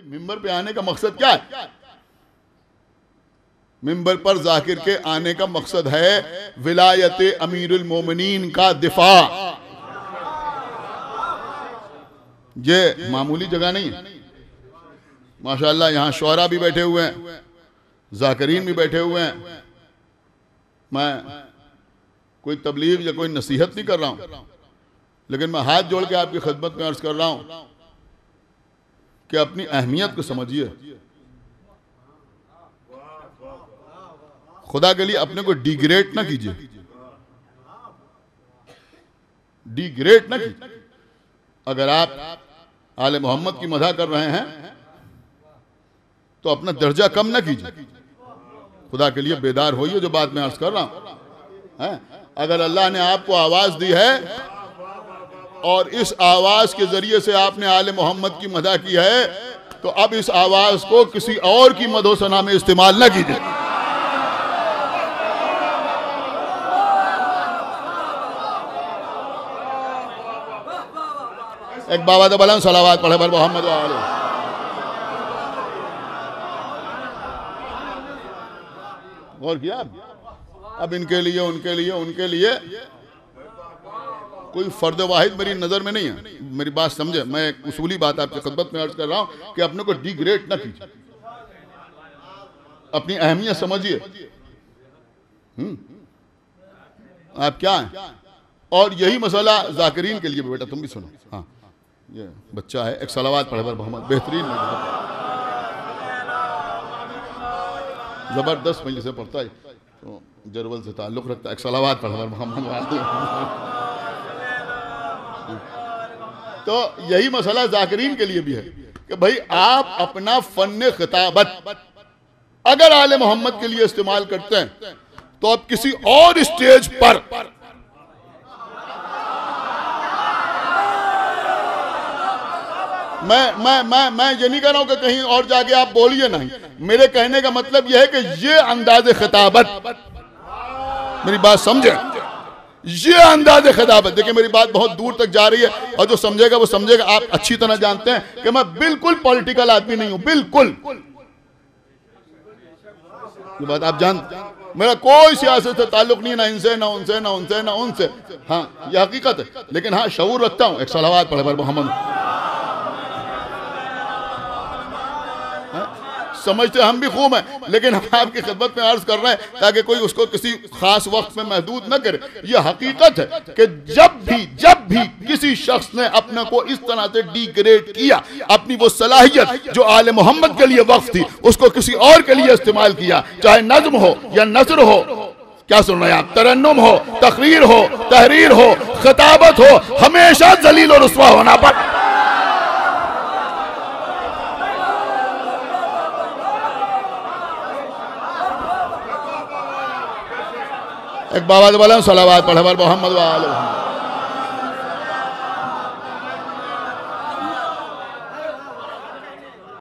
मिंबर पे आने का मकसद क्या है? मिंबर पर जाकिर के आने का मकसद है विलायत अमीरुल मोमिनीन का दिफा। ये मामूली जगह नहीं है। माशाअल्लाह यहाँ शोरा भी बैठे हुए हैं, जाकिरीन भी बैठे हुए हैं। मैं कोई तबलीग या कोई नसीहत नहीं कर रहा हूं, लेकिन मैं हाथ जोड़ के आपकी खिदमत में अर्ज कर रहा हूं कि अपनी अहमियत को समझिए। खुदा के लिए अपने को डिग्रेड ना कीजिए, डिग्रेड ना कीजिए। अगर आप आले मोहम्मद की मदह कर रहे हैं तो अपना दर्जा कम ना कीजिए। खुदा के लिए बेदार होइए, जो बात मैं अर्ज कर रहा हूं। अगर अल्लाह ने आपको आवाज दी है और इस आवाज के जरिए से आपने आले मोहम्मद की मदह की है, तो अब इस आवाज को किसी और की मदो सना में इस्तेमाल ना कीजिए। एक बाबा तो बलंद सलावात पढ़े पर मोहम्मद वाले। गौर किया? अब इनके लिए उनके लिए कोई फर्द वाहिद मेरी नजर में नहीं है। मेरी बात समझे, मैं एक उसूली बात आपकी खिदमत में अर्ज कर रहा हूं कि अपने को डिग्रेड ना कीजिए, अपनी अहमियत समझिए। आप क्या हैं? और यही मसला जाकिरीन के लिए भी। बेटा तुम भी सुनो। हाँ, ये बच्चा है, एक सलावात पढ़े पर मोहम्मद, बेहतरीन जबरदस्त मजलिस से पढ़ता है, तो जरवल से ताल्लुक रखता है। एक सलावात पढ़े पर मोहम्मद। तो यही मसला जाकिरीन के लिए भी है कि भाई आप अपना फन खिताबत अगर आले मोहम्मद के लिए इस्तेमाल करते हैं तो अब किसी और स्टेज पर मैं ये नहीं कह रहा हूं कि कहीं और जाके आप बोलिए नहीं। मेरे कहने का मतलब यह है कि ये अंदाज़े खिताबत, मेरी बात समझे, ये अंदाज़े खिताबत, देखिए मेरी बात बहुत दूर तक जा रही है और जो समझेगा वो समझेगा। आप अच्छी तरह जानते हैं कि मैं बिल्कुल पॉलिटिकल आदमी नहीं हूं, बिल्कुल। ये बात आप जानते हैं, मेरा कोई सियासत से ताल्लुक नहीं, ना इनसे ना उनसे ना उनसे ना उनसे। हाँ, ये हकीकत है, लेकिन हाँ शऊर रखता हूं। एक सलावात पढ़े पर मोहम्मद। समझते हम भी खूब हैं, लेकिन हम आपकी खिदमत में अर्ज कर रहे हैं ताकि कोई उसको किसी खास वक्त में महदूद न करे। यह हकीकत है कि जब भी किसी शख्स ने अपने को इस तरह से डिग्रेड किया, अपनी वो सलाहियत जो आले मोहम्मद के लिए वक्फ थी उसको किसी और के लिए इस्तेमाल किया, चाहे नज्म हो या नसर हो, क्या सुन रहे हैं आप, तरन्नुम हो, तकरीर हो, तहरीर हो, खिताबत हो, हमेशा जलील और रुस्वा होना पड़ा। एक बाबा तो बोला सलावात पढ़े पर मोहम्मद वाले।